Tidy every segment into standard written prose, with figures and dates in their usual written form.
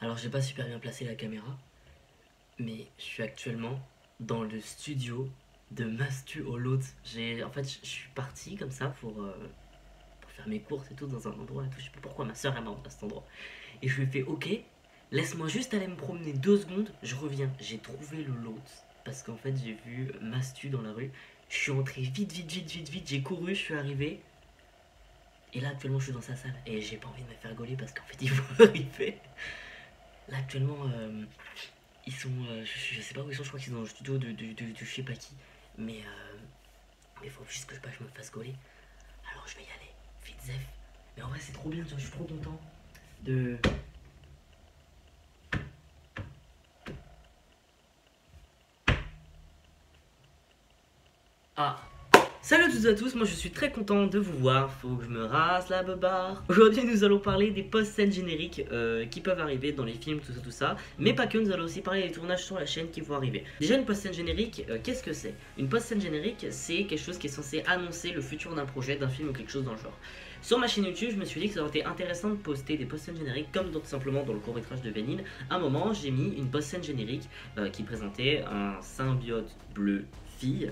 Alors j'ai pas super bien placé la caméra, mais je suis actuellement dans le studio de Mastu au Lot. En fait, je suis parti comme ça pour faire mes courses et tout dans un endroit et tout. Je sais pas pourquoi ma soeur elle m'a emmené à cet endroit. Et je lui ai fait ok, laisse-moi juste aller me promener 2 secondes, je reviens. J'ai trouvé le Lot parce qu'en fait j'ai vu Mastu dans la rue. Je suis entré vite, j'ai couru, je suis arrivé. Et là actuellement je suis dans sa salle et j'ai pas envie de me faire gauler parce qu'en fait il faut arriver. Là actuellement ils sont, je sais pas où ils sont, je crois qu'ils sont dans le studio de je sais pas qui. Mais il faut juste que je me fasse gauler. Alors je vais y aller, vite zef. Mais en vrai c'est trop bien, tu vois, je suis trop content de... Ah, salut à toutes et à tous, moi je suis très content de vous voir, faut que je me rase la beubare. Aujourd'hui nous allons parler des post-scènes génériques qui peuvent arriver dans les films, tout ça, mais pas que, nous allons aussi parler des tournages sur la chaîne qui vont arriver. Déjà une post-scène générique, qu'est-ce que c'est? Une post-scène générique, c'est quelque chose qui est censé annoncer le futur d'un projet, d'un film ou quelque chose dans le genre. Sur ma chaîne YouTube, je me suis dit que ça aurait été intéressant de poster des post-scènes génériques comme tout simplement dans le court-métrage de Vénine. À un moment, j'ai mis une post-scène générique qui présentait un symbiote bleu-fille.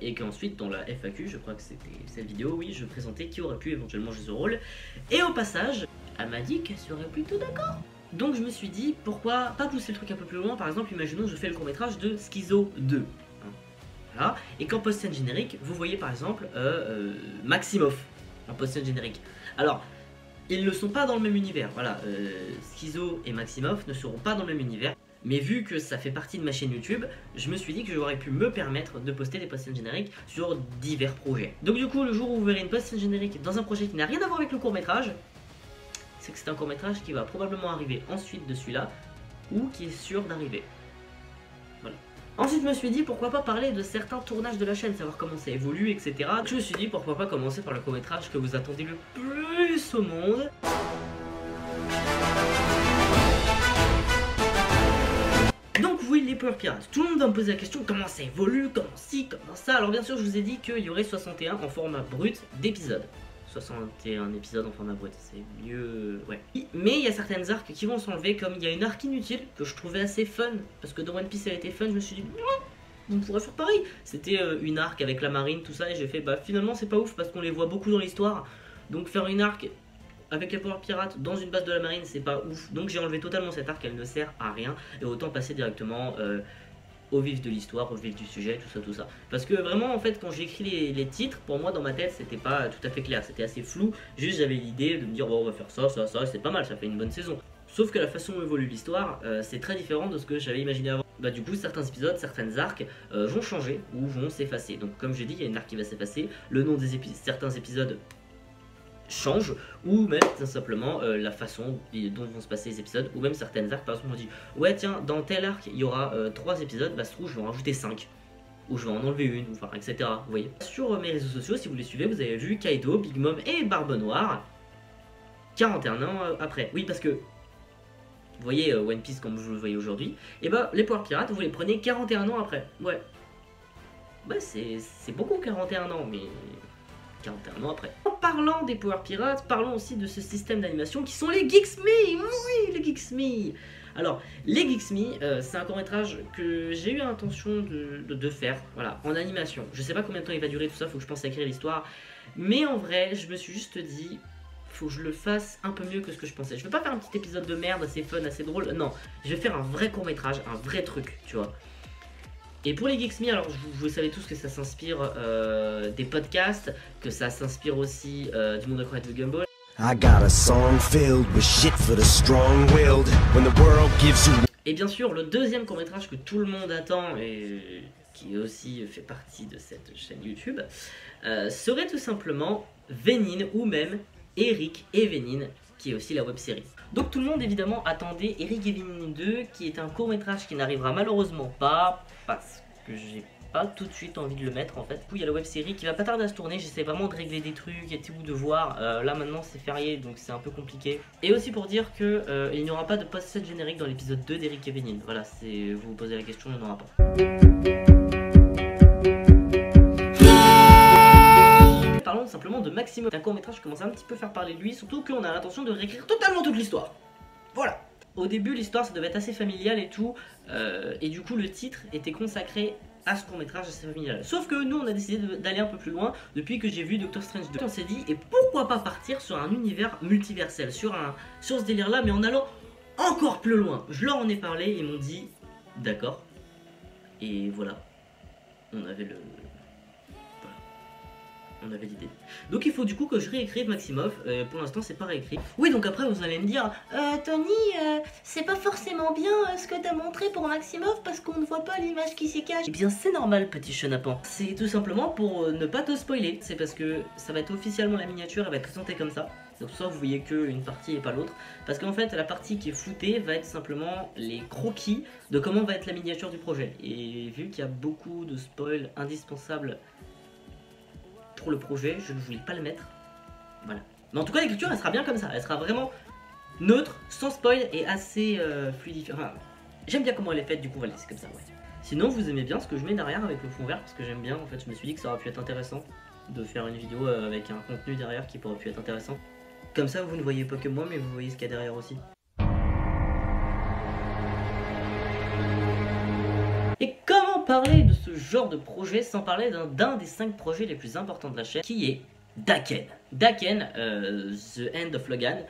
Et qu'ensuite dans la FAQ, je crois que c'était cette vidéo, oui, je présentais qui aurait pu éventuellement jouer ce rôle. Et au passage, elle m'a dit qu'elle serait plutôt d'accord. Donc je me suis dit, pourquoi pas pousser le truc un peu plus loin. Par exemple, imaginons je fais le court-métrage de Schizo 2. Voilà. Et qu'en post-scène générique, vous voyez par exemple Maximoff en post-scène générique. Alors, ils ne sont pas dans le même univers. Voilà, Schizo et Maximoff ne seront pas dans le même univers. Mais vu que ça fait partie de ma chaîne YouTube, je me suis dit que j'aurais pu me permettre de poster des post-scènes génériques sur divers projets. Donc du coup, le jour où vous verrez une post-scène générique dans un projet qui n'a rien à voir avec le court-métrage, c'est que c'est un court-métrage qui va probablement arriver ensuite de celui-là, ou qui est sûr d'arriver. Voilà. Ensuite, je me suis dit pourquoi pas parler de certains tournages de la chaîne, savoir comment ça évolue, etc. Je me suis dit pourquoi pas commencer par le court-métrage que vous attendez le plus au monde. Donc oui, les Power Pirates, tout le monde va me poser la question comment ça évolue, comment ci, comment ça. Alors bien sûr je vous ai dit qu'il y aurait 61 en format brut d'épisodes. 61 épisodes en format brut, c'est mieux, ouais. Mais il y a certaines arcs qui vont s'enlever, comme il y a une arc inutile que je trouvais assez fun. Parce que dans One Piece elle était fun, je me suis dit on pourrait faire pareil. C'était une arc avec la marine, tout ça, et j'ai fait bah finalement c'est pas ouf parce qu'on les voit beaucoup dans l'histoire. Donc faire une arc avec les Power Pirates dans une base de la marine, c'est pas ouf. Donc j'ai enlevé totalement cette arc, elle ne sert à rien. Et autant passer directement au vif de l'histoire, au vif du sujet, tout ça. Parce que vraiment, en fait, quand j'ai écrit les titres, pour moi, dans ma tête, c'était pas tout à fait clair. C'était assez flou. Juste, j'avais l'idée de me dire, bon, on va faire ça, c'est pas mal, ça fait une bonne saison. Sauf que la façon dont évolue l'histoire, c'est très différent de ce que j'avais imaginé avant. Bah du coup, certains épisodes, certaines arcs vont changer ou vont s'effacer. Donc comme j'ai dit, il y a une arc qui va s'effacer. Le nom des certains épisodes change, ou même tout simplement la façon dont vont se passer les épisodes, ou même certaines arcs. Par exemple on dit ouais tiens dans tel arc il y aura 3 épisodes, bah se trouve je vais en rajouter 5 ou je vais en enlever une, enfin etc. Vous voyez. Sur mes réseaux sociaux, si vous les suivez, vous avez vu Kaido, Big Mom et Barbe Noire 41 ans après. Oui parce que vous voyez One Piece comme vous le voyez aujourd'hui, et bah les Power Pirates vous les prenez 41 ans après. Ouais, bah c'est beaucoup 41 ans, mais 41 ans après. En parlant des Power Pirates, parlons aussi de ce système d'animation qui sont les Geeks Me. Oui, les Geeks Me. Alors, les Geeks Me, c'est un court-métrage que j'ai eu l'intention de faire, voilà, en animation. Je sais pas combien de temps il va durer tout ça, faut que je pense à écrire l'histoire. Mais en vrai, je me suis juste dit, faut que je le fasse un peu mieux que ce que je pensais. Je veux pas faire un petit épisode de merde, assez fun, assez drôle. Non, je vais faire un vrai court-métrage, un vrai truc, tu vois. Et pour les Geeks Me, alors vous savez tous que ça s'inspire des podcasts, que ça s'inspire aussi du monde incroyable de Gumball. Et bien sûr, le deuxième court-métrage que tout le monde attend et qui aussi fait partie de cette chaîne YouTube serait tout simplement Vénine, ou même Eric et Vénine, qui est aussi la web-série. Donc tout le monde évidemment attendait Eric et Vénine 2, qui est un court-métrage qui n'arrivera malheureusement pas, parce que j'ai pas tout de suite envie de le mettre en fait. Du coup il y a la web-série qui va pas tarder à se tourner, j'essaie vraiment de régler des trucs et tout, de voir. Là maintenant c'est férié donc c'est un peu compliqué. Et aussi pour dire que il n'y aura pas de post-set générique dans l'épisode 2 d'Eric et Vénine. Voilà, vous vous posez la question, il n'y en aura pas. Parlons simplement de Maximoff. C'est un court-métrage qui commence à un petit peu faire parler de lui, surtout qu'on a l'intention de réécrire totalement toute l'histoire. Voilà. Au début, l'histoire, ça devait être assez familial et tout, et du coup, le titre était consacré à ce court-métrage assez familial. Sauf que nous, on a décidé d'aller un peu plus loin depuis que j'ai vu Doctor Strange 2. On s'est dit, et pourquoi pas partir sur un univers multiversel, sur ce délire-là, mais en allant encore plus loin. Je leur en ai parlé, ils m'ont dit, d'accord, et voilà, on avait l'idée. Donc il faut du coup que je réécrive Maximoff. Pour l'instant c'est pas réécrit. Oui, donc après vous allez me dire Tony, c'est pas forcément bien ce que t'as montré pour Maximoff parce qu'on ne voit pas l'image qui s'y cache. Eh bien c'est normal petit chenapan. C'est tout simplement pour ne pas te spoiler. C'est parce que ça va être officiellement la miniature, elle va être présentée comme ça. Donc soit vous voyez qu'une partie et pas l'autre. Parce qu'en fait la partie qui est floutée va être simplement les croquis de comment va être la miniature du projet. Et vu qu'il y a beaucoup de spoils indispensables pour le projet, je ne voulais pas le mettre. Voilà. Mais en tout cas l'écriture elle sera bien comme ça. Elle sera vraiment neutre, sans spoil et assez fluidifiée. Enfin, j'aime bien comment elle est faite, du coup voilà, c'est comme ça, ouais. Sinon vous aimez bien ce que je mets derrière avec le fond vert, parce que j'aime bien, en fait je me suis dit que ça aurait pu être intéressant de faire une vidéo avec un contenu derrière qui pourrait pu être intéressant. Comme ça vous ne voyez pas que moi, mais vous voyez ce qu'il y a derrière aussi. Et comment parler de ce genre de projet sans parler d'un des 5 projets les plus importants de la chaîne, qui est Daken. Daken, The End of Logan,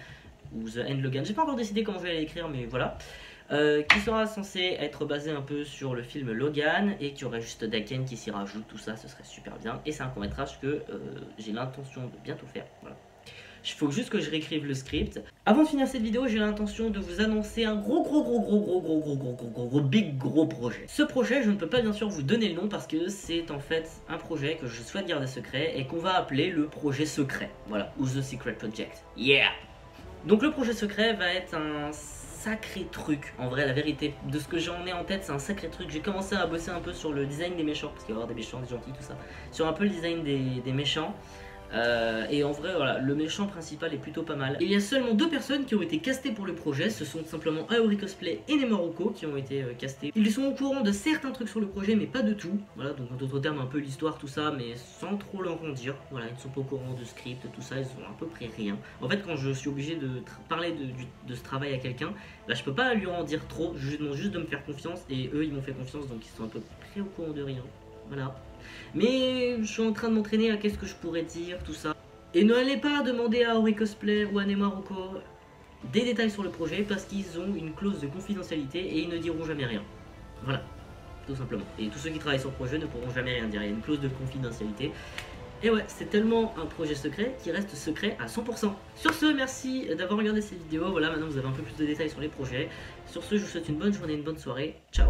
ou The End Logan, j'ai pas encore décidé comment je vais l'écrire, mais voilà. Qui sera censé être basé un peu sur le film Logan, et qui aurait juste Daken qui s'y rajoute, tout ça, ce serait super bien. Et c'est un court-métrage que j'ai l'intention de bientôt faire, voilà. Il faut juste que je réécrive le script. Avant de finir cette vidéo, j'ai l'intention de vous annoncer un gros projet. Ce projet, je ne peux pas bien sûr vous donner le nom parce que c'est en fait un projet que je souhaite garder secret et qu'on va appeler le projet secret. Voilà, ou The Secret Project. Yeah! Donc le projet secret va être un sacré truc. En vrai, la vérité, de ce que j'en ai en tête, c'est un sacré truc. J'ai commencé à bosser un peu sur le design des méchants, parce qu'il va y avoir des méchants, des gentils, tout ça. Sur un peu le design des méchants. Et en vrai voilà, le méchant principal est plutôt pas mal. Il y a seulement 2 personnes qui ont été castées pour le projet. Ce sont simplement Aori Cosplay et Nemaruko qui ont été castés. Ils sont au courant de certains trucs sur le projet mais pas de tout. Voilà, donc en d'autres termes un peu l'histoire tout ça, mais sans trop leur en dire. Voilà, ils ne sont pas au courant de script, tout ça, ils ont à peu près rien. En fait quand je suis obligé de parler de ce travail à quelqu'un, bah, je peux pas lui en dire trop. Je demande juste de me faire confiance et eux ils m'ont fait confiance, donc ils sont à peu près au courant de rien. Voilà. Mais je suis en train de m'entraîner à qu'est-ce que je pourrais dire, tout ça. Et n'allez pas demander à Aori Cosplay ou à Nemaruko des détails sur le projet parce qu'ils ont une clause de confidentialité et ils ne diront jamais rien. Voilà, tout simplement. Et tous ceux qui travaillent sur le projet ne pourront jamais rien dire. Il y a une clause de confidentialité. Et ouais, c'est tellement un projet secret qui reste secret à 100%. Sur ce, merci d'avoir regardé cette vidéo. Voilà, maintenant vous avez un peu plus de détails sur les projets. Sur ce, je vous souhaite une bonne journée, une bonne soirée. Ciao!